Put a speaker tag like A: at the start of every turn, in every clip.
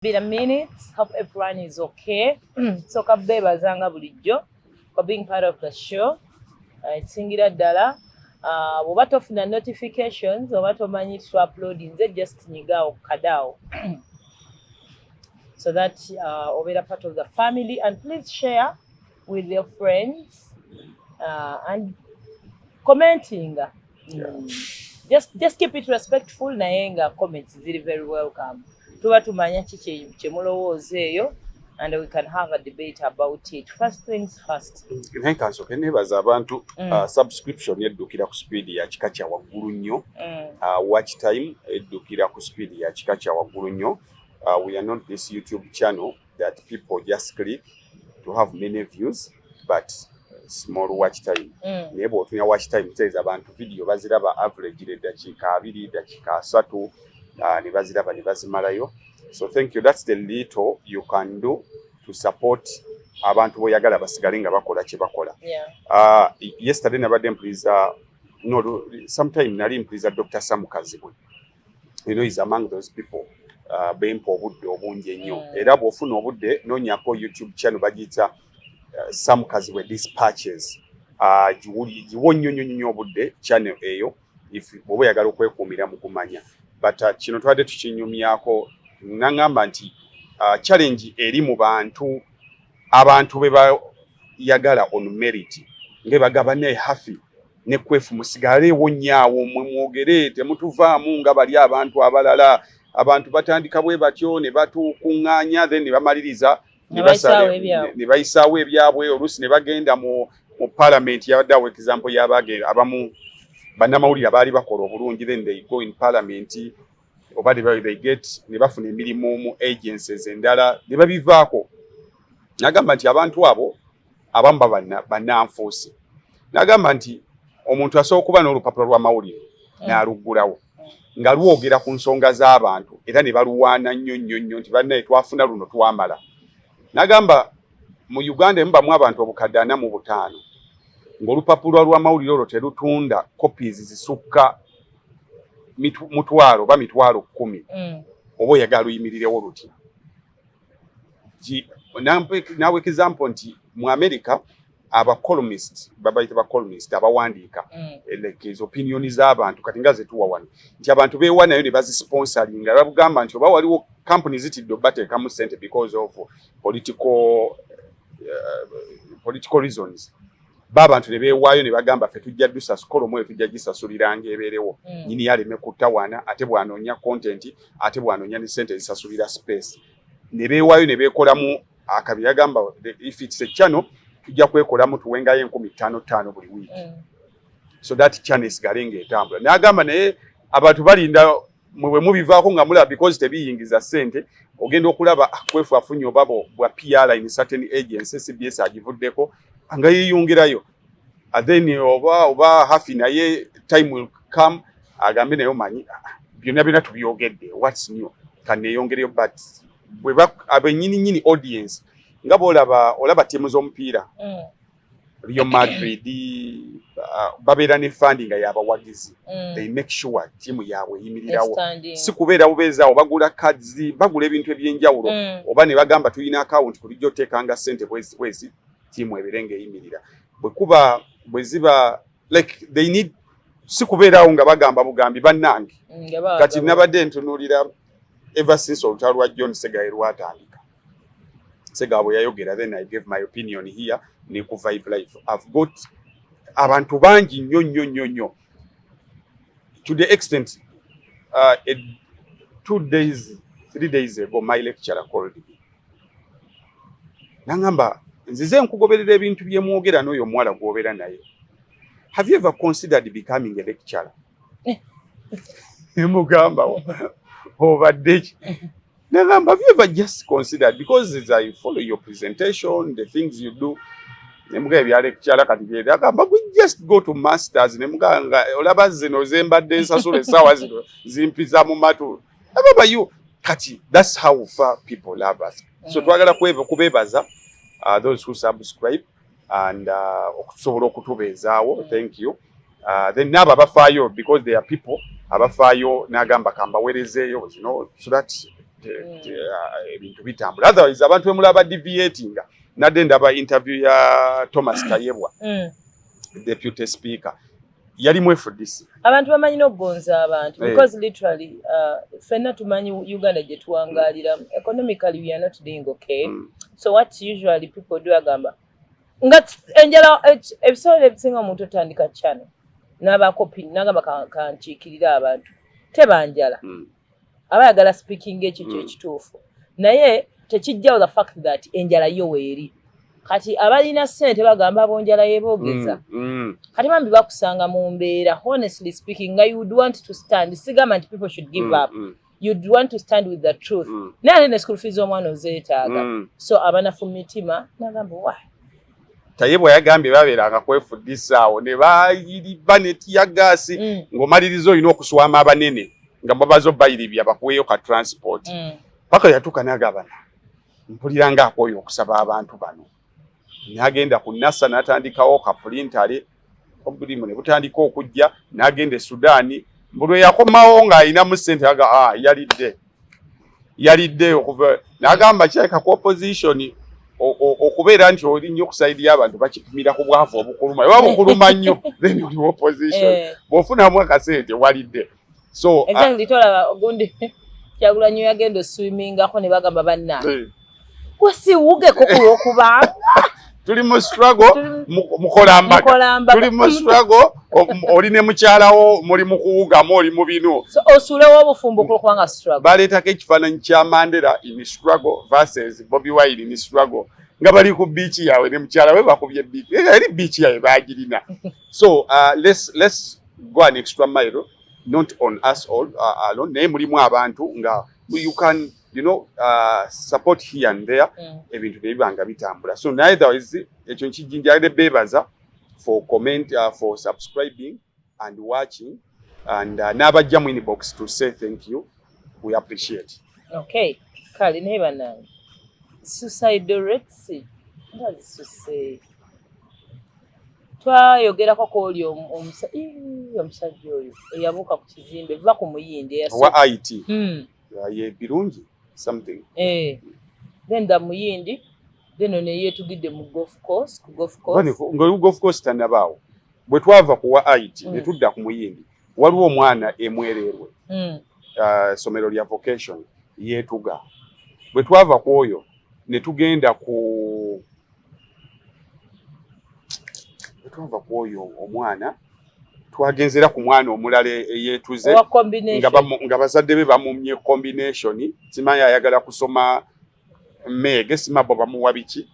A: been a minute. Hope everyone is okay. So kabeebazanga bulijjo for being part of the show. Singira ddala. Bw'oba tofuna notifications oba tomanyi to-upload nze just nyigaawo kadaawo so that obeera part of the family, and please share with your friends and commenting. Just keep it respectful naye nga comments ziri very welcome. Tuba tumanya kiki kye mulowooza eyo and we can have a debate about it. First things first.
B: Nkansoke nebaza abantu subscription eddukira ku speed ya kika kya waggulu nnyo. Watch time eddukira ku speed ya kika kya waggulu nnyo. We are not this YouTube channel that people just click to have many views but small watch time. Naye bw'otunya watch time teeza abantu video baziraba average eddakiika 2 eddakiika 3 ne baziraba ne bazimalayo. So thank you. That's the little you can do to support abantu boyagala basigale nga bakola kye bakola. Yesterday nabadde mpuliriza sometime nali mpuliriza Dr. Sam Kazibwe. You know, he's among those people bempa obudde obungi ennyo. Era bw'ofuna obudde noonyako YouTube channel bagiyita Sam Kazibwe Dispatches. Giwo nnyo obudde channel eyo if bw'oba oyagala okwekuumira mu kumanya. But kino twadde tukinyumyako nangamba nti challenge eri mu abantu be bayagala on merit nge bagabane hafi ne kwefu musigale wonyaawo mwogere temutuvaamu nga bali abantu abalala. Abantu batandika bwe batyo ne batukuŋŋaanya then ne bamaliriza ne bayisaawo ebyabwe oluusi ne bagenda mu parliament. Yabaddeawo example y'abagenda abamu bannamawulire abaali bakola obulungi then they go in parliament oba they get ne bafuna emirimu mu agencies endala ne babivaako. Nagamba nti abantu abo abamu bannanfuusi. Nagamba nti omuntu asobola okuba n'olupapula lw'amawulire n'aluggulawo nga lwogera ku nsonga z'abantu era ne baluwaana nnyo nti bannaye twafuna luno twamala. Nagamba mu Uganda mubamu abantu obukadde 45 ng'olupapula lw'amawulire olwo terutunda copies zisukka mitwalo 10 oba oyagala luyimirirewo lutya. Nawe example nti mu America abacolumnist babayita bacolumnist abawandiika like his opinion z'abantu kati nga zetuwa wano nti abantu beewa nayo ne bazisponsoringa babugamba nti oba waliwo company zitidde bateekamu ssente because of political reasons. Abantu ne beewaayo ne bagamba ffe tujja dusasukolo mwe tujja gisasuliranga ebeerewo. Nyini yaleme kutawaana ate bw'anoonya content ate bw'anoonya ne ssente zisasulira space. Ne beewaayo ne beekolamu akabi yagamba if it's a channel tujja kwekolamu tuwengayo 15,000 buli wiiki. So that channel esigale ng'etambula. N'agamba naye abantu balinda mwe mubivaako nga mulaba because tebiyingiza ssente ogenda okulaba kwefu afunye obabo bwa PR in certain agencies CBS agivuddeko anga yeyongerayo. Then oba hafi naye time will come agambe nayo manyi byonna tubyogedde what's new kaneyongereyo but abenyini audience nga olaba timu z'omupiira Real Madrid babeera ne funding y'abawagizi. They make sure timu yaabwe eyimirirawo si kubeera bubeezaawo bagula cards bagula ebintu ebyenjawulo oba ne bagamba tulina account kulijja oteekanga ssente bwezi timu ebeerenga eyimirira bwe ziba like they need si kubeeraawo nga bagamba bugambi bannange kati nabadde ntunuulira ever since olutalo lwa John Segayi lwatandika. Segayi bwe yayogera then I gave my opinion here ne ku Vibe Life. I've got abantu bangi nnyo to the extent 3 days ago my lecturer called me. Nangamba nzize nkugoberera ebintu bye mwogera n'oyo omuwala gw'obeera naye. Have you ever considered becoming a lecturer? Mugamba obadde ki? Nagamba have you ever just considered because as I follow your presentation the things you do nemuga ebya lecturer kati byera agamba we just go to masters nemuganga olaba zino zembadde nsasula essaawa zino zimpiza mu matu. Ababa you kati that's how far people love us. So twagala kubebaza those who subscribe and okusobola okutubeezaawo. Thank you. Then nabo abafaayo because they are people abafaayo nagamba kambaweerezeeyo so that ebintu bitambula. Otherwise abantu bemulaba deviatinga nadde ndaba interview ya Thomas Tayebwa deputy speaker yali mwefudisi
A: abantu bamanyi n'okugonza abantu because literally fenna tumanyi Uganda gye tuwangalira economically we are not doing okay. So what usually people do agamba nga enjala ebisobola ebisinga omuntu otandika channel n'abakopi n'agamba kankiikirira abantu tebanjala abayagala speaking ekyo ekituufu naye tekijjawo the fact that enjala yo weeri kati abalina ssente bagamba abonjala yeeboogeza kati bambi bakusanga mu mbeera honestly speaking nga you would want to stand sigamba nti people should give up you'd want to stand with the truth naye ate ne school fees omwana ozeetaaga so abanafu mu mitima nagamba wa
B: Tayebwa yagambye babeeranga kwefudisa awo ne bayiriba ne tiyagaasi ng'omaliriza olina okuswama abanene nga babazo bayiribya bakuweeyo ka transport paka yatuuka n'agabana mpulira ng'akooye okusaba abantu bano n'agenda ku NASA n'atandikawo ka pulintale obulimu ne butandika okujja n'agenda e Sudaani mbulwe yakomawo ng'ayinamu ssente yalidde okuva n'agamba kyeka ku opposition okubeera nti oli nnyo okusaidia y'abantu bakipimira ku bwavu obukuluma oba bukuluma nnyo then oli opposition bw'ofunamu akasente walidde so
A: exactly tolaba ogundi Kyagulanyi yagenda swimmingako ne bagamba bannange wasiwugeko ku lwokubanga
B: tuli mu struggle mukolambaga tuli mu struggle oli ne mukyalawo muli mu kuwugamu oli mu bino
A: so osulewo obufumbo kubanga struggle
B: baleetako ekifaananyi kya Mandela in struggle versus Bobi Wine in struggle nga bali ku biichi yawe ne mukyala we bakubye biichi eri biichi yawe baagirina so let's go an extra mile not on us all alone naye mulimu abantu nga you can support here and there ebintu bibanga bitambula so neither is ekyo nkijinjale bebaza for comment for subscribing and watching and n'abajja mu inbox to say thank you we appreciate
A: okay kali neba nange suicide rates ndazi say twayogerako ko oli omusajja oyo eyabuuka ku kizimbe va ku muyindi
B: wa IT ye birungi something
A: then da muyindi then one yetugidde mu golf course
B: ngo golf course tanabaawo bwe twava ku wa IT ne tudda ku muyindi waliwo omwana emwererwe somero lya vocation yetuga bwe twava ku oyo ne tugenda ku omwana twagenzera ku mwana omulala yetuze nga bazadde be bamumye combination simanyi ayagala kusoma mege simabo bamuwa biki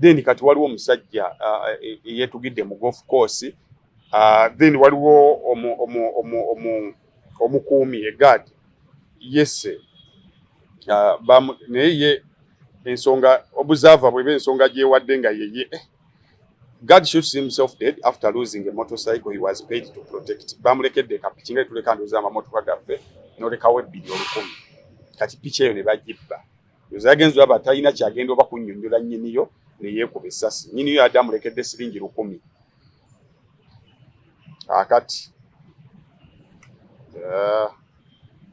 B: then kati waliwo omusajja yetugidde mu golf course then waliwo omukuumi egadi yese naye ensonga obuzava bwe ensonga gyewadde nga yeye God shoots himself dead after losing a motorcycle he was paid to protect. Bamulekedde kapiki nga tuleka ndoza amamotoka gaffe n'olekawo ebbiri 10 kati picha eyo ne bagibba yozagenzo aba talina kyagenda oba kunnyonnyola nnyiniyo ne yeekuba essasi nnyiniyo yadde amulekedde siringi 10 akati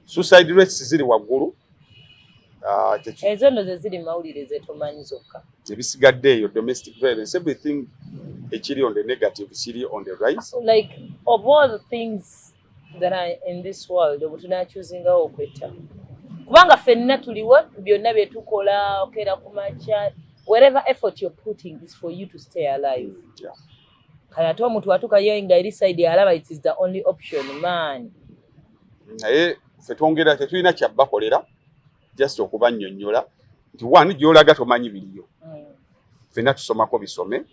B: suicide rates ziri waggulu
A: ezo ndo ze ziri mawulire zetumanyi zokka
B: ebisigadde eyo domestic violence everything ekiri on the negative kiri on the rise
A: like of all the things that are in this world obutunaakyuzingawo okwetta kubanga ffenna tuliwo byonna byetukola okera ku makya wherever effort you're putting is for you to stay alive kale ate omuntu atuukayo nga eri side alaba it is the only option man
B: naye ffe twongera tetulina kyabbakolera just okubannyonnyola nti wani gy'olaga tomanyi biriyo ffenna tusomako bisome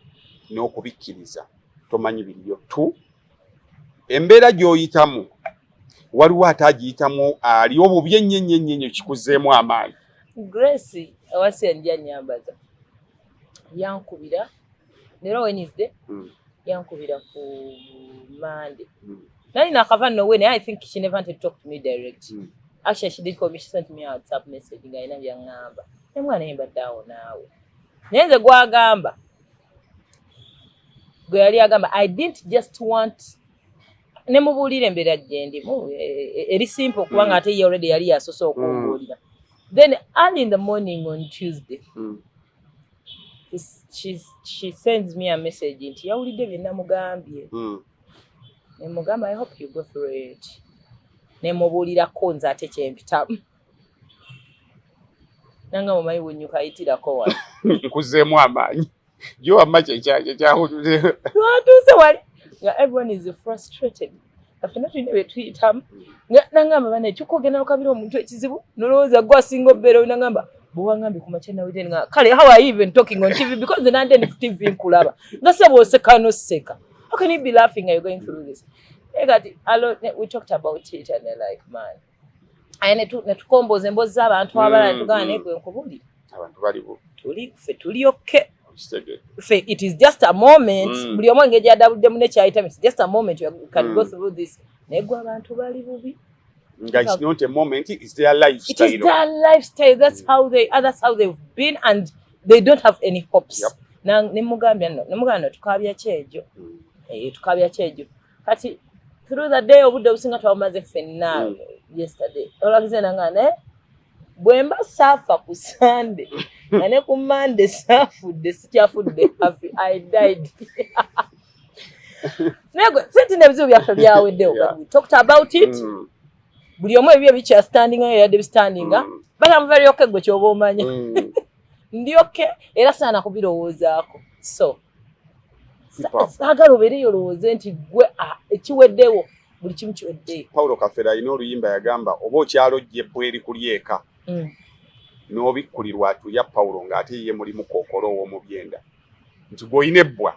B: n'okubikkiriza tomanyi biriyo tu embeera gy'oyitamu waliwo ate agiyitamu ali obubi ennyo kikuzeemu amaanyi
A: Grace awasi enja nyambaza yankubira lero Wednesday yankubira ku Monday nani nakava nowhere I think she never wanted to talk to me direct actually she did call me she sent me a WhatsApp message nga ina byangamba emwana yemba dawo naawe nenze gwagamba gwe yali agamba I didn't just want nemubulire embeera gyendi eri simple kubanga ate ye already yali yasoso okumbulira Then early in the morning on Tuesday, she sends me a message nti yawulidde bye namugambye. Ne mugamba I hope you go through it. Ne mubuulirako nze ate kyempitamu. Nanga mumanyi bwennyukayitirako wali.
B: Nkuzeemu amaanyi. Yo wamma kyahulire.
A: Twatuuse wali. Everyone is frustrated. Afina tulina bye tuyitamu. Nangamba bane kyokogenda okabira omuntu ekizibu nolowooza gwe asinga obbeera nangamba bwewangambye ku makya nawulire nga kale how are you even talking on TV because the nande ni TV nkulaba nga se bw'oseka n'oseka. How can you be laughing are you going through this? We talked about it and they're like man. Aye netukomboza emboozi z'abantu abalala tugamba naye gwe nkubulira.
B: Abantu baliwo.
A: Tuli okay. It is just a moment. Buli omu engeri gy'adabudde mu nekyayitamu. It's just a moment. You can go through this. Naye gwe abantu bali bubi.
B: It's not a moment. It's their lifestyle.
A: It is their lifestyle. That's how they've been, and they don't have any hopes. Na nemugambya tukabya kyejo. Tukabya kyejo. Kati through the day obudde obusinga twamaze ffenna yesterday. Olagize nangane bwemba safa ku Sunday. Ane ku Monday safudde sikyafudde I died. Nego senti nebizibu byaffe byaweddewo. We talked about it. Buli omu ebyo bikya standing ayo yadde bistandinga. But I'm very okay gwe kyoba omanya. Ndi okay era saana kubirowoozaako. So saagala obeereyo olowooze nti gwe ekiweddewo buli kimu kiweddeyo.
B: Paulo Kafera alina oluyimba yagamba oba okyalojja ebbweri kulyeka n'obikkulirwa atuya Paulo ng'ate ye mulimu kookolo ow'omubyenda nti gw'olina ebbwa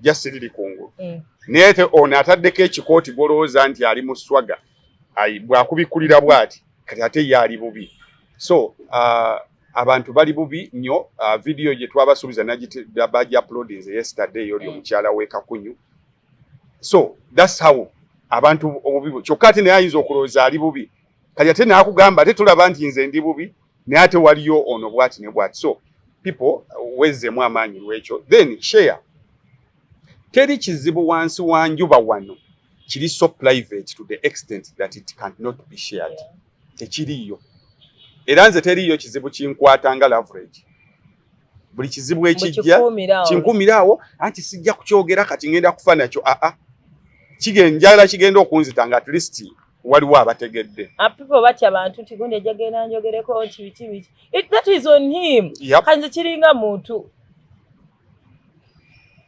B: jjasi liri kungulu naye ono ataddeko ekikooti gw'olowooza nti ali mu swaga bw'akubikkulira bw'ati kati ate ye ali bubi. So abantu bali bubi nnyo. Video gye twabasuubiza bagi uploadinze yesterday oli omukyala w'e Kakunyu. So that's how abantu obubi kyokka ate naye ayinza okulowooza ali bubi kati ate naakugamba ate tulaba nti nze ndi bubi naye ate waliyo ono bwati ne bwati. So people wezzemu amaanyi lwekyo then share. Teri kizibu wansi wa njuba wano kiri so private to the extent that it cannot be shared. Tekiriyo. Era nze teriyo kizibu kinkwatanga leverage. Buli kizibu ekijja kinkumiraawo anti sijja kukyogera kati ngenda kufa nakyo. Kigenjala kigenda okunzitanga at least waliwo abategedde.
A: People batya abantu nti gundi ejjagenda njogereko nti biki. That is on him. Kanze kiringa muntu.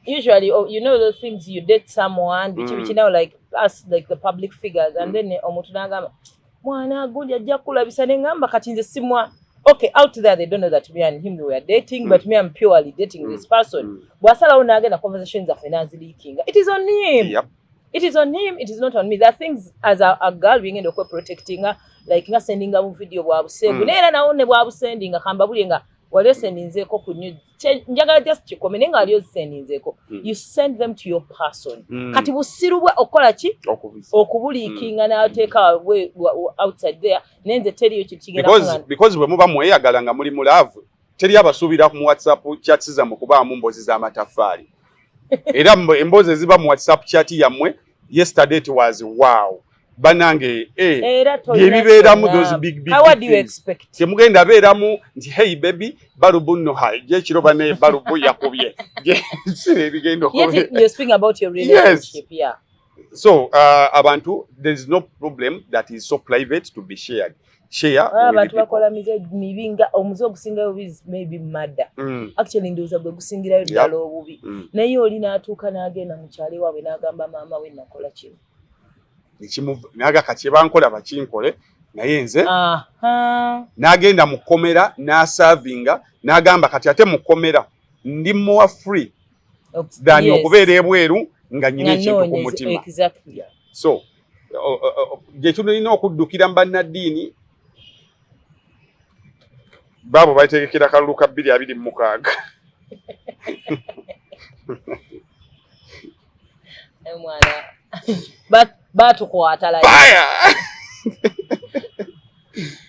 A: Usually, you know those things you date someone, which now like us, like the public figures, and then omuntu nagamba mwana gundi ajja kulabisa nengamba kati nze simwa. Okay, out there they don't know that me and him we were dating, but me I'm purely dating this person. Bwasalawo nagenda conversations of finance leaking. It is on him. It is on him. It is not on me. There are things as a girl being in the protecting her, like nga sending a video bwa busengu. Nera naone bwa busending akamba bulinga wale sendinzeko kunyu. Njagala just chikomene nga aliyo sendinzeko. You send them to your person. Kati busirubwa okola ki? Okubulikinga na take away outside there. Nenze teri yo kigenda
B: because bwe muba mweyagala nga muli mu love. Teri abasubira ku WhatsApp chats za mukuba mu mbozi za matafari. Era embozi eziba mu WhatsApp chat yammwe yesterday it was wow. Banange yebibeeramu those big
A: how do you expect?
B: Temugenda beeramu nti hey baby balubu nno hai je kiroba ne balubu yakubye.
A: You're speaking about your relationship. Yes.
B: So abantu there is no problem that is so private to be shared. Share
A: abantu bakola mibinga omuzo okusingayo is maybe murder. Actually ndoza gwe gusingirayo ddala obubi. Naye oli n'atuuka n'agenda mu kyali waabwe n'agamba maama we nakola kino.
B: Naga kati bankola bakinkole naye nze n'agenda mu kkomera n'asavinga n'agamba kati ate mu kkomera ndi more free than okubeera ebweru nga nyina ekintu ku mutima. So gye tulina okuddukira mu bannaddiini baabo bategekera kalulu ka 226.
A: Batukwata la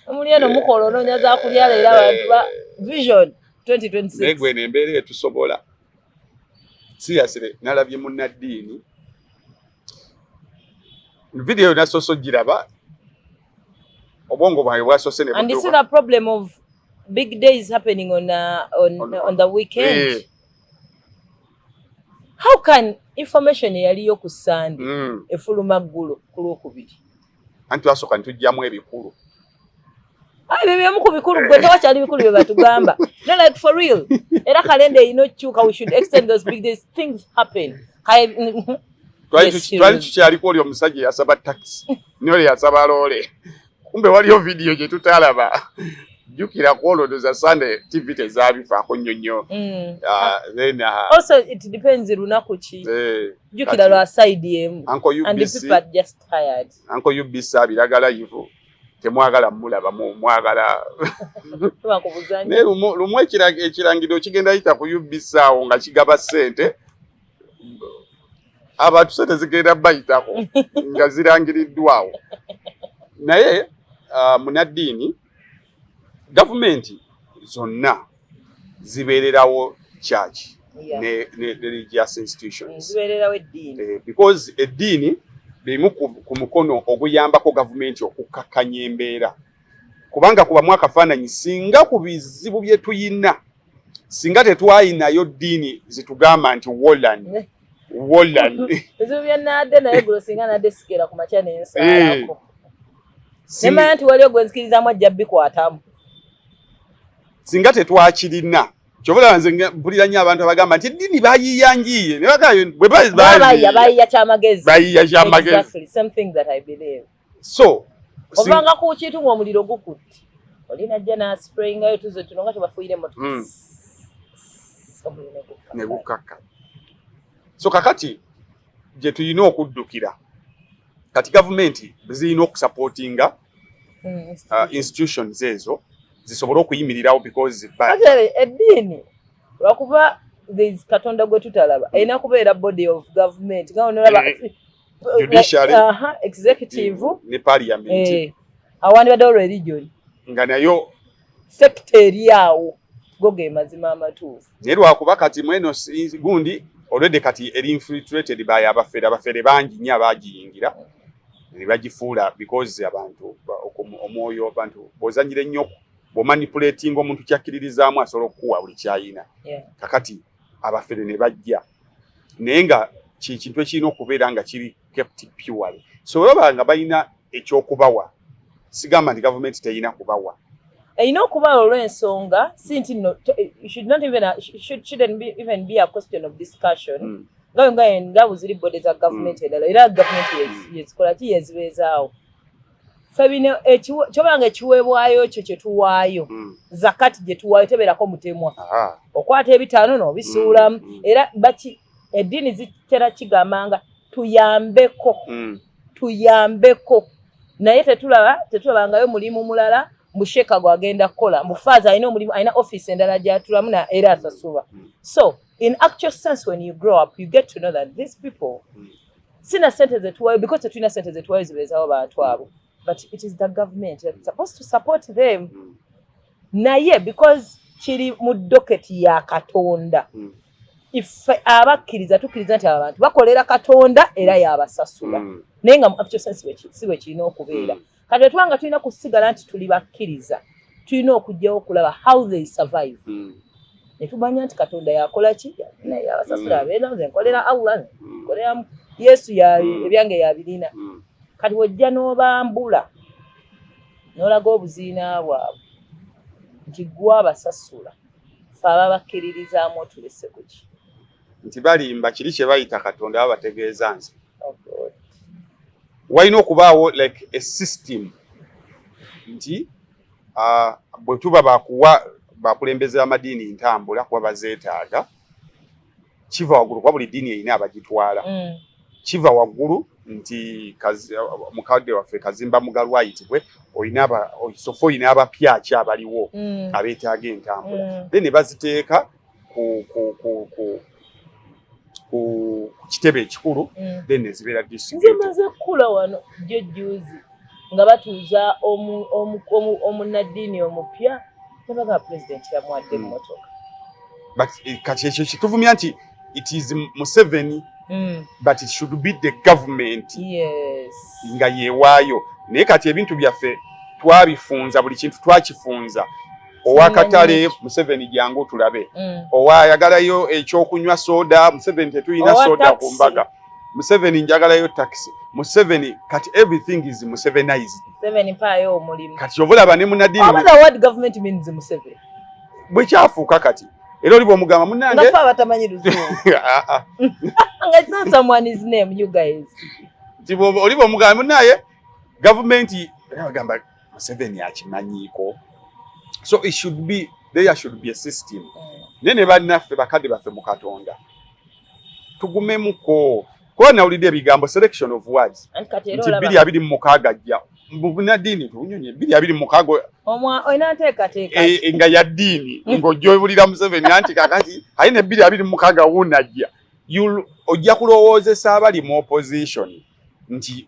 A: omulyano mukolo nonyaza kulya leero abantu ba Vision 2026
B: negwe nembeere tusobola seriously nalabye munnaddiini video nasoso giraba obwongo bwawe bwasose ne
A: and it's a problem of big days happening on the weekend. How can information yaliyo ku Sunday efuluma ggulo ku Lwokubiri
B: anti wasooka ntujjamu ebikulu
A: byebimu ku bikulu gwe tewakyali bikulu bye batugamba no like for real era kalenda inokyuka we should extend those big days things happen
B: twali tukyaliko oli omusajja yasaba taxi niyo yasaba loole kumbe waliyo video gye tutalaba jukira kuolooza Sunday TV tezabifaako nnyo nnyo. Then
A: also it depends lunaku ki jukira lwa side yemu and the people are just tired.
B: Uncle UBC abiragala yivu temwagala mulaba mwagala ne lumu ekirangiro kigenda yita ku UBC awo nga kigaba ssente abantu ssente zigenda bayitako nga zirangiriddwawo naye munaddiini gavumenti zonna zibeererawo church ne religious institutions
A: zibeererawo eddiini
B: because eddiini bimu ku mukono oguyambako gavumenti okukakkanya embeera kubanga kuba mwakafaananyi singa ku bizibu bye tuyina singa tetwayinayo ddiini zitugamba nti Woland
A: bizibu bya nadde naye gulo singa nadde sikera ku makya n'ensaalako nemanya nti waliyo gwenzikirizamu ajja bikwatamu
B: singa tetwakirina kyobula nze mpulira nnyo abantu abagamba nti eddiini bayiyanjiye ne bakayo bwe
A: bayiya kyamagezi
B: exactly
A: something that I believe
B: so
A: obanga ku kintu ng'omuliro gukutte olina ajja n'asprayingayo tuzo tuno nga tebafuuyire emmotoka
B: ne gukakka so kakati gye tulina okuddukira kati gavumenti zirina okusupportinga institutions ezo zisobole okuyimirirawo because
A: eddiini lwakuba Katonda gwe tutalaba erina kubeera body of government nga onolaba
B: judiciary
A: executive
B: ne parliament
A: awandibaddewo religion
B: nga nayo
A: sector eri awo go ge mazima amatuufu
B: naye lwakuba kati mweno gundi already kati eri infiltrated by abafere bangi nnyo abagiyingira ne bagifuula because abantu omwoyo abantu bozanyira ennyo bomanipulating omuntu kyakkiririzaamu asobola okukuwa buli kyayina kakati abafere ne bajja naye nga kintu ekirina okubeera nga kiri kept pure so olaba nga balina ekyokubawa sigamba nti gavumenti teyina kubawa
A: erina okubawa olw'ensonga si nti shouldn't even be a question of discussion nga buziri bode za gavumenti endala era gavumenti yezikola ki yezibeezaawo fe bino kyobanga ekiweebwayo ekyo kye tuwaayo zakati gye tuwaayo tebeerako mutemwa okwata ebitaano n'obisuulamu era eddiini zitera kigambanga tuyambeko naye tetulabangayo mulimu mulala musheka gwagenda kukola mufaaza alina omulimu alina office endala gyatulamu era asasulwa so in actual sense when you grow up you get to know that these people sina sente zetuwayo because tetulina sente zetuwayo zibeezaawo bantu abo but it is the government that's supposed to support them naye because kiri mu docket ya Katonda ife abakkiriza tukkiriza nti abantu bakolera Katonda era yabasasula naye nga mu actual sense siwe kirina okubeera kati tubanga tulina kusigala nti tuli bakkiriza tulina okujjawo okulaba how they survive ne tumanya nti Katonda yakola ki naye yabasasula abeera nze nkolera Allah nkolera Yesu ebyange yabirina kati wojja n'obambula n'olaga obuziina bwabwe nti gwe abasasula fe ababakkiririzaamu otulese ku ki
B: nti balimba kiri kye bayita Katonda babategeeza nze walina okubaawo like a system nti bwe tuba bakulembeza amadiini ntambula kuba bazeetaaga kiva waggulu kuba buli ddiini erina abagitwala kiva waggulu nti mukadde waffe Kazimba Mugalu ayitibwe sofa olina abapyaki abaliwo abeetaaga entambula then ne baziteeka ku kitebe ekikulu then nezibeera distributed.
A: Nze maze kula wano jjuzi nga batuuza omunnaddiini omupya nabaga president yamwadde emmotoka
B: but kati ekyo kituvumya nti it is Museveni but it should be the government
A: yes
B: nga yeewaayo naye kati ebintu byaffe twabifunza buli kintu twakifunza owakatale Museveni jangu tulabe owayagalayo ekyokunywa soda Museveni tetuyina soda ku mbaga Museveni njagalayo taxi Museveni kati everything is Musevenized
A: Museveni payo omulimu
B: kati obulaba ne munadini
A: what the word government means Museveni
B: bwe kyafuuka kati era olibo omugamba munange
A: ngafa abatamanyi luzungu nga it's not someone's name you guys
B: tibo olibo omugamba naye government agamba Museveni akimanyiiko so it should be there should be a system nene bannaffe bakadde baffe mu Katonda tugumemuko ko nawulidde ebigambo selection of words nti 226 ajja bunadini tunyonye 226
A: oyina nteekateeka
B: nga ya ddiini ng'ojjobulira Museveni anti kakati ayina 226 wunajja ojja kulowoozesa abali mu opposition nti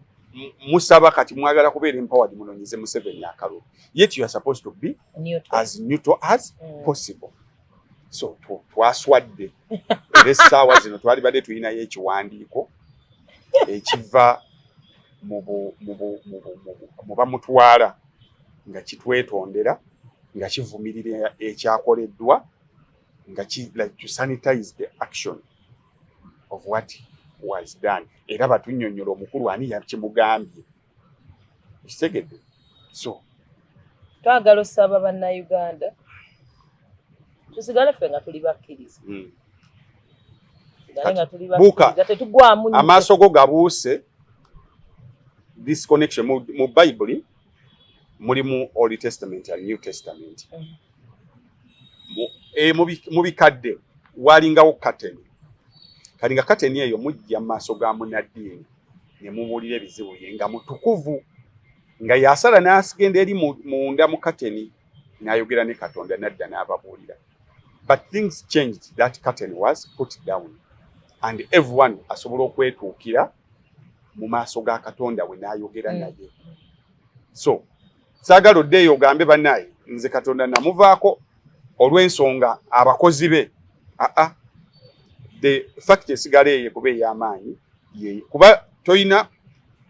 B: musaba kati mwagala kubeera empowered munonyeze Museveni akalulu yet you are supposed to be as neutral as possible so twaswadde era essaawa zino twali badde tulinayo ekiwandiiko ekiva mu bamutwala nga kitwetondera nga kivumirira ekyakoleddwa nga like to sanitize the action of what was done era batunnyonnyola omukulu ani yakimugambye kitegedde so
A: twagala osaba bannayuganda tusigale ffe nga tuli bakkiriza tetugwamu
B: amaaso go gabuuse this connection mu Bible mulimu Old Testament and New Testament mu bikadde walingawo kateni kali nga kateni eyo mujja maaso ga munaddiini ne mubuulira ebizibu bye nga mutukuvu nga yasala n'asigenda eri munda mu kateni n'ayogera ne Katonda nadda n'ababuulira but things changed that curtain was put down and everyone asobola okwetuukira mu maaso ga Katonda we n'ayogera naye so saagala oddeeyo ogambe bannaye nze Katonda namuvaako olw'ensonga abakozi be the fact esigala eyo kuba ey'amaanyi kuba toyina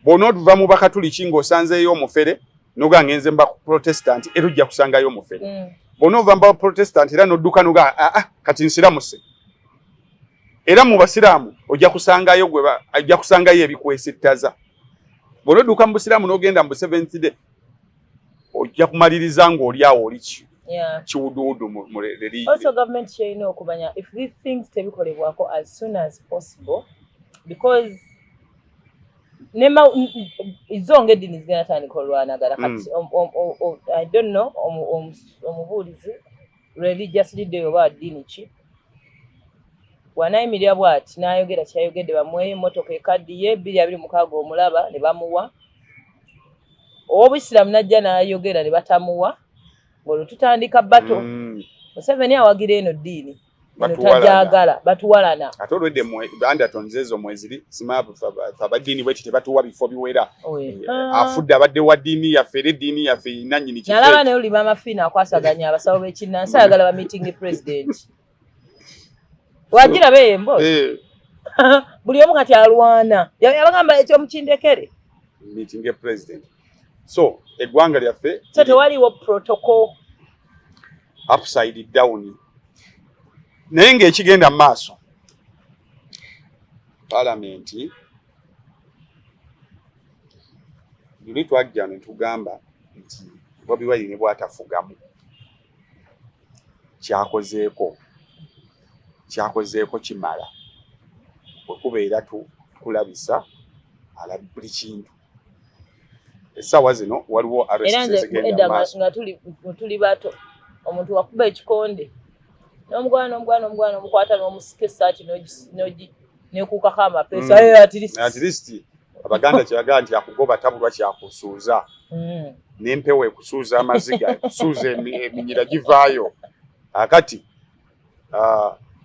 B: bw'onootuva mu bakatuliki ng'osanzeeyo omufere noga ngenze mba protestant era ojja kusangayo omufere bw'onoova mba protestant era n'odduka noga kati nsiramuse era mu basiraamu ojja kusangayo ajja kusangayo ebikwesittaza bw'onodduka mu busiraamu n'ogenda mu Seventh Day ojja kumaliriza ng'oli awo oli kiwuduwudu mu religion.
A: Also government kyerina okumanya if these things tebikolebwako as soon as possible because izo ng'eddiini zigenda tandika olwanagala kati I don't know omubuulizi religious leader oba ddiini ki wanayimirira bw'ati n'ayogera kyayogedde bamuweeyo emmotoka ekaddiye 226 omulaba ne bamuwa ow'Obuyisiraamu najja n'ayogera ne batamuwa ng'olwo tutandika bato Museveni awagira eno ddiini tajagala batuwalana
B: ate olwedde Anderton zezo mweziri simabu abaddiini bweti tebatuwa bifo biwera afudde abadde wa ddiini yaffe era eddiini yaffe nannyini kifo
A: nalaba naye olima amafiina akwasaganya abasawo b'ekinnansi ayagala ba meeting president wagiraba embo buli omu kati alwana yabagamba ekyomukindekere
B: meeting president so eggwanga lyaffe
A: so tewaliwo protocol
B: upside down naye ng'ekigenda mu maaso palamenti luli twajja ne tugamba nti Bobi Wine ne bw'atafugamu kyakozeeko kimala bwe kubeera tukulabisa ala buli kintu essaawa zino waliwo arrest zigenda maaso
A: nga tuli bato omuntu wakuba ekikonde n'omugwana omukwata n'omusika essaati n'ekuukako amapeesa at
B: least Abaganda kyagala nti akugoba tabulwa kyakusuuza n'empewo ekusuuza amaziga ekusuuza eminyira givaayo akati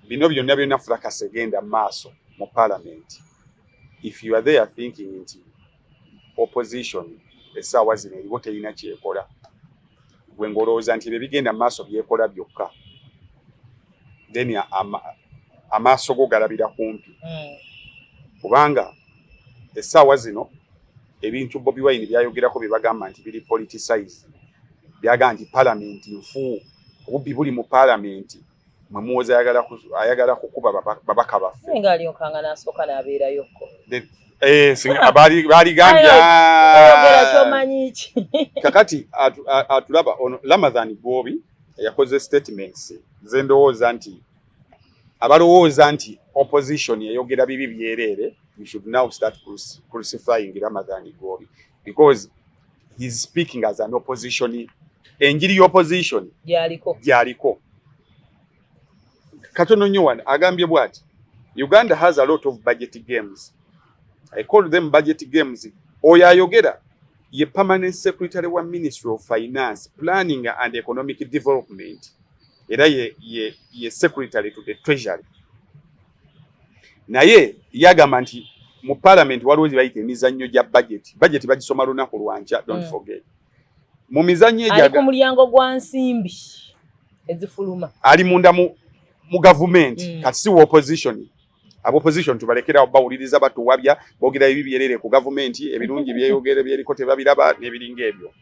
B: bino byonna Frakasi egenda mu maaso mu Parliament if you are there thinking nti opposition essaawa zino eriwo terina kyekola gwe ngolowooza nti bigenda mu maaso byekola byokka then amaaso go galabira kumpi kubanga essaawa zino ebintu Bobi Wine byayogerako bye bagamba nti biri politicized byaga nti parliament nfu obubbi buli mu parliament mwe muwoza ayagala kukuba babaka baffe
A: nga aliyokanga n'asooka n'abeerayokko
B: baali gambya
A: kyomanyi ki
B: kakati atulaba ono Ramadhan Gobi yakoze statements zendowooza nti abalowooza nti opposition yayogera bibi byerere we should now start crucifying Ramadhan Gobi because he's speaking as an opposition enjiri y'opposition gyaliko katono nnyo wano agambye bw'ati Uganda has a lot of budget games. I call them budget games. Oyo ayogera ye permanent secretary wa Ministry of Finance, Planning and Economic Development. Era ye secretary to the Treasury. Naye yagamba nti mu parliament waliwo bayita emizannyo gya budget. Budget bagisoma lunaku lwanca, don't forget. Mu mizannyo
A: egyaga ali ku mulyango gwa nsimbi ezifuluma. Ali
B: munda mu government kati si opposition. Abo opposition tubalekera bawuliriza batuwabya bogira ebibi byerere ku government ebirungi byeyogere byeriko tebabiraba n'ebiringa ebyo.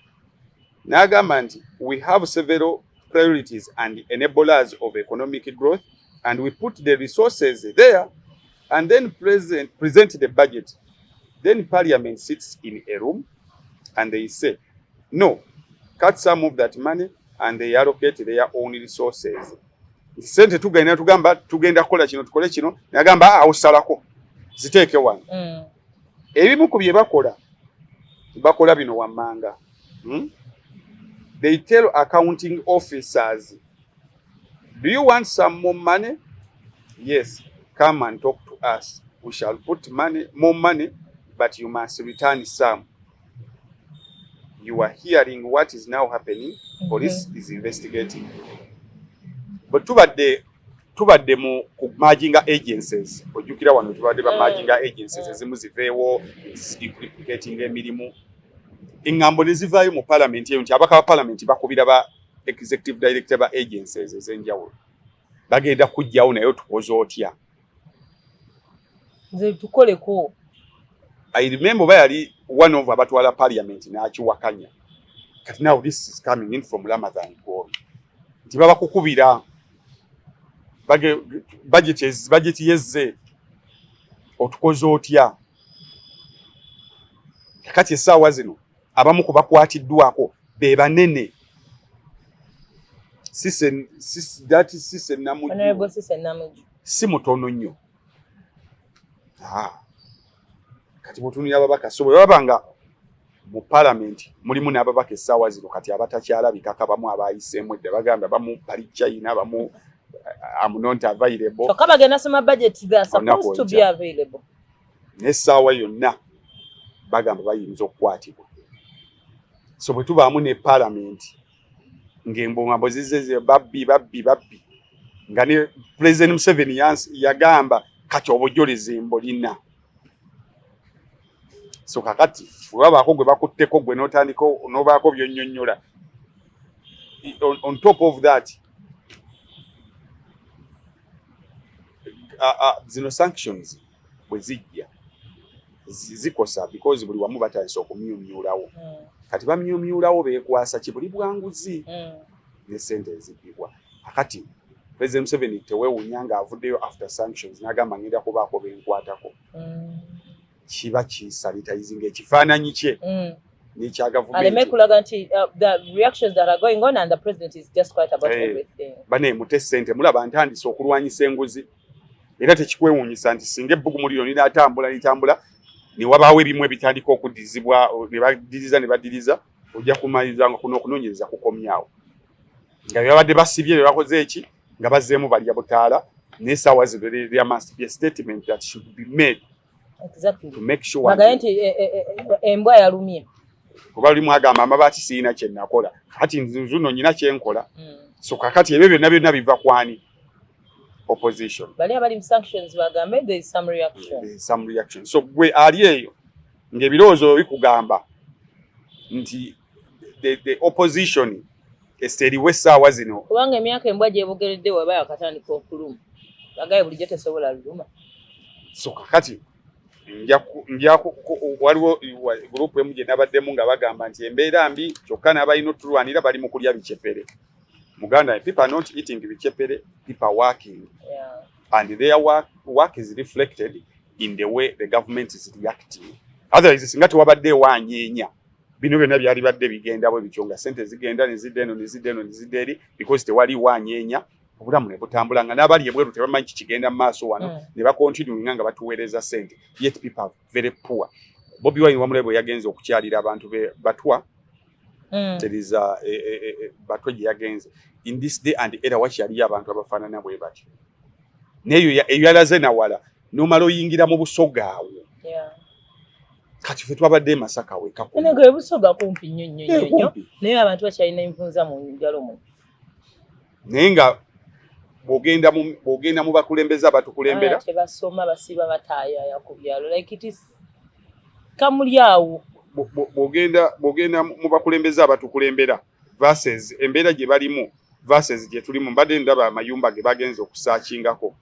B: N'agamba nti we have several priorities and enablers of economic growth and we put the resources there and then present the budget. Then parliament sits in a room and they say no, cut some of that money and they allocate their own resources. Sente tugenda tugamba tugenda kola kino tukole kino nagamba awusalako ziteeke wano ebimu ku bye bakola bino wammanga they tell accounting officers, do you want some more money? Yes, come and talk to us, we shall put more money but you must return some. You are hearing what is now happening. Police is investigating. But tubadde mu merging agencies ojukira wano tubadde ba merging agencies ezimu ziveewo duplicating emirimu engambo nezivaayo mu parliament eyo nti abaka ba parliament bakubira ba executive director ba agencies ezenjawulo bagenda kujjawo nayo tukoze otya
A: nze tukoleko.
B: I remember bayali one of abatwala parliament n'akiwakanya kati now this is coming in from Ramadhan Gobi nti baba kukubira budget yezze otukoze otya kakati essaawa zino abamu ku bakwatiddwako be banene si mutono nnyo kati mutunira ababaka so bwe babanga mu parliament mulimu n'ababaka essaawa zino kati abatakyalabikako abamu abayiseemu edda bagamba bamu bali China bamu I'm not available.
A: So kama gena sema budget they are supposed to be available.
B: N'essaawa yonna bagamba bayinza okukwatibwa. So bwe tubaamu ne parliament ng'embongambo zizeze babbi nga ne President Museveni yagamba kati obujjulizi mbolina. So kakati webabaako gwe bakutteko gwe n'otandiko n'obaako byonnyonnyola. On top of that zino sanctions bwe zijja zikosa because buli wamu batandise okumyumyulawo kati bamyumyulawo beekwasa ki buli bwanguzi ne sente ezibbibwa akati President Museveni teweewunya ng'avuddeyo after sanctions n'agamba ngenda kubaako benkwatako kiba kisanitizing ekifaananyi kye n'ekya gavumenti
A: the reactions that are going on and the president is just quite about everything.
B: Bane mute sente mulaba ntandise okulwanyisa enguzi era tekikwewuunyisa nti singa ebbugumu lino litambula ne wabaawo ebimu ebitandika okudizibwa ne badiriza ojja kumaliriza nga kuno okunoonyereza kukomyawo nga byabadde basibye ne bakoze eki nga bazzeemu balya butaala n'essaawa zino there must be a statement that should be made to make sure
A: embwa yalumye
B: kuba lulimu agamba amabaati sirina kye nakola kati nzuno nyina kye nkola so kakati ebyo byonna biva kwani opposition.
A: Bali abali sanctions bagambe there is some reaction.
B: So gwe ali eyo ng'ebirowoozo bikugamba nti the opposition esteriwe essaawa zino
A: kubanga emyaka embwa gyebogeredde weba yakatandika okuluma bagaye bulijjo tesobola luluma.
B: So kakati waliwo group emu gye nabaddemu nga bagamba nti embeera mbi kyokka n'abalina otulwanira bali mu kulya bicepere. Muganda, people are not eating bicepere, people are working.
A: Yeah.
B: And their work is reflected in the way the government is reacting. Otherwise, singa tewabadde wanyeenya bino byonna byali badde bigenda bwe bityo nga ssente zigenda ne zidde eri because tewali wanyeenya obulamu ne butambula nga n'abali ebweru tebamanyi kikigenda mu maaso wano ne bakontinuinga nga batuweereza ssente, yet people are very poor. Bobi Wine wamulebe yagenze okukyalira abantu be batwa. There is batwa gye yagenze in this day and era wakyaliyo abantu abafaanana bwe batyo neyo yalaze nawala nomala oyingira mu busoga awo. Kati ffe twabadde Masaka weka
A: nege busoga kumpi nnyo naye abantu bakyalina envunza mu njalo mu
B: naye nga bw'ogenda mu bakulembeza abatukulembera
A: tebasoma basiba bataayaya ku byalo like it is kamulyawo. Bw'ogenda mu bakulembeza abatukulembera versus embeera gye balimu versus gye tulimu. Mbadde ndaba amayumba ge bagenze okusaakingako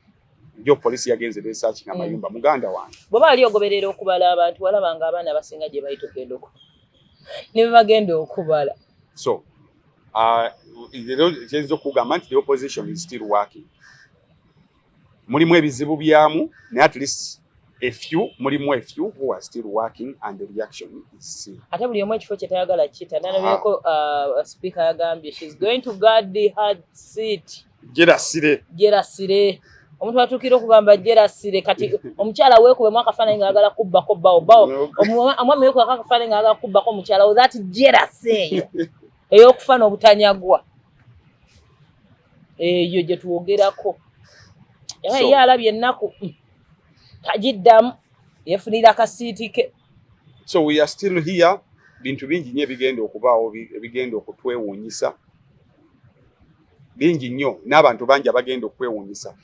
A: jo police yagenze besaakinga amayumba. Muganda wange bw'oba ali ogoberera okubala abantu walabanga abaana abasinga gye bayita ogenda ne bagenda okubala.
B: So kyenza okugamba nti the opposition is still working. Mulimu ebizibu byamu naye at least mulimu a few who are still working and the reaction is seen.
A: Ate buli omu ekifo kye tayagala kita nanabyeko speaker yagambye she's going to guard the hard seat. Jerasire omuntu atuukira okugamba jerasire kati omukyala weekubemu akafaananyi ng'ayagala kubbako bawo omwami weekubako akafaananyi ng'ayagala kubbako omukyala wo that jerase ey'okufaana obutanyagwa eyo gye tuwogerako. Ye alabye ennaku tajiddamu yefunira akasiiti ke.
B: So we are still here. Bintu bingi nnyo ebigenda okubaawo ebigenda okutwewuunyisa bingi nnyo n'abantu bangi abagenda okwewuunyisa.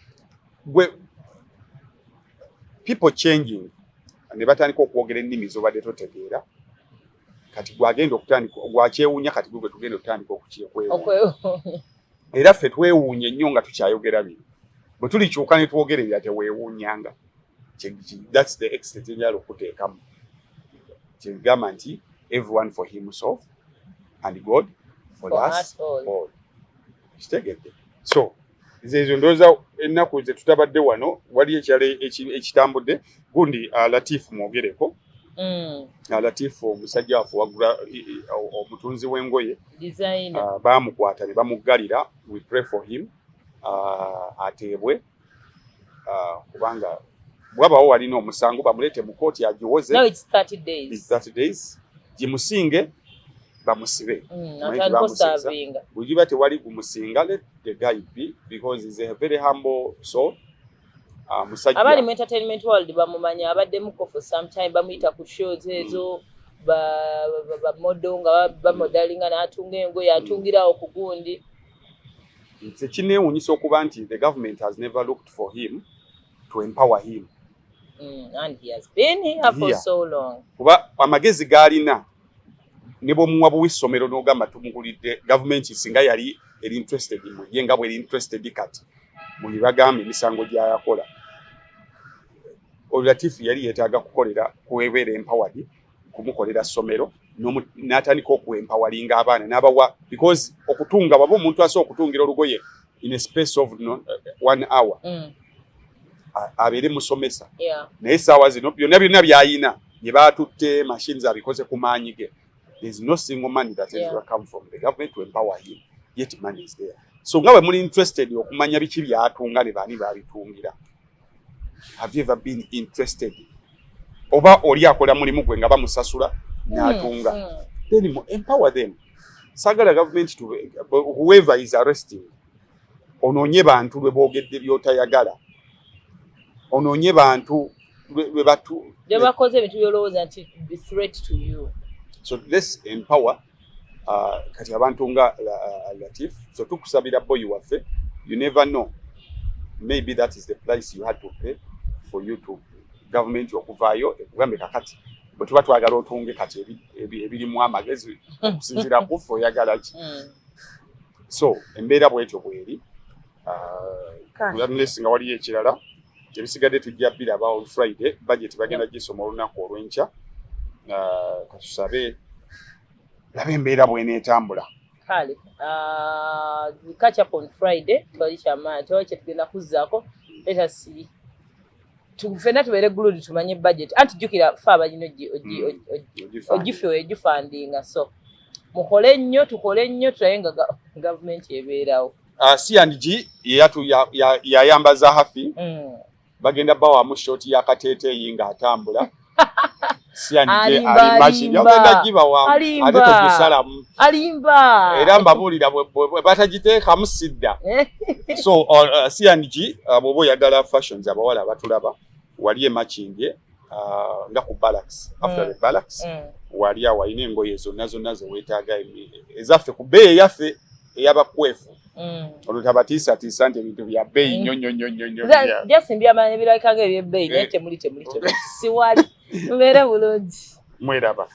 B: People changing ne batandika okwogera ennimi z'obadde totegeera kati gwagenda okutandika gwakyewuunya kati gwe tugenda okutandika okukyekwewuunya era ffe twewuunye nnyo nga tukyayogera bino bwe tulikyuka ne twogera ebya teweewuunyanga. That's the extent njalo okuteekamu kyegamba nti everyone for himself and God for us all. Kitegedde. So ezo ndowooza ennaku ze tutabadde wano wali ekyalo ekitambudde gundi Latif mwogereko. Latif omusajja waffe wagula omutunzi w'engoye baamukwata ne bamuggalira. We pray for him ateebwe kubanga bwabawo walina omusango bamuleete mu kooti agiwoze.
A: Now it's 30 days.
B: It's 30 days. Gimusinge bamusibe. Bujiba tewali gumusinga, let the guy be because he's a very humble soul. Musajja
A: abali mu entertainment world bamumanya abadde muko for some time bamuyita ku shows ezo ba model nga ba modelinga n'atunga engoye atungirawo ku gundi.
B: Ekineewuunyisa okuba nti the government has never looked for him to empower him.
A: And he has been here for so long.
B: Kuba amagezi gaalina ne bw'omuwa bw'essomero n'ogamba tumugulidde government singa yali eri interested mu ye nga bw'eri interested kati mu bibagamba emisango gy'ayakola. Latif yali yeetaaga kukolera kuwebeera empowered kumukolera ssomero n'atandika okuempoweringa abaana n'abawa because okutunga baba omuntu asobola okutungira olugoye in a space of 1 hour. Abeere musomesa naye essaawa zino byonna by'ayina bye baatutte machines abikoze ku maanyi ge. There is no single money that has come from the government to empower him, yet money is there. So nga bwe muli interested okumanya biki by'atunga ne baani baabitungira. Have you ever been interested? Oba oli akola mulimu gwe nga bamusasula n'atunga. Then empower them. Sagala government to whoever is arresting. Onoonye bantu lwe boogedde by'otayagala. Onoonye bantu lwe batu
A: gye bakoze ebintu by'olowooza nti be threat to you.
B: So let's empower kati abantu nga Latif. So tukusabira boyi waffe. You never know. Maybe that is the price you had to pay for you to government okuvaayo ekugambe kakati bwe tuba twagala otunge kati ebirimu amagezi okusinziira ku ffe oyagala ki. So embeera bwetyo bweri unless nga waliyo ekirala ebisigadde tujja biraba on Friday. Budget bagenda gisoma olunaku olw'enkya. Katusabe labe embeera bw'eneetambula.
A: Kale we catch up on Friday. Twali tugenda kuzzaako. Let us see. Tufena tubeere glued tumanye budget. Anti jukira fa abanyino ogife egifandinga. So mukole nnyo tukole nnyo tulayenga government ebeerawo.
B: C&G yayambaza hafi. Bagenda bawamu shoti y'akateeteeyi ng'atambula. C&G alimashini yagenda gibawamu ate tukusalamu.
A: Alimba.
B: Era mbabuulira bwe batagiteekamu sidda. So C&G bw'oba oyagala fashions abawala abatulaba wali emakinge nga ku Barracks. After the Barracks wali awalina engoye zonna ze weetaaga ezaffe ku bbeeyi yaffe ey'abakwefu. Olutabatisa nti ebintu bya bbeeyi nnyo.
A: Jasimbya amanya ebirabika ng'ebyebbeeyi naye temuli siwali. Mubeere bulungi.
B: Mweraba.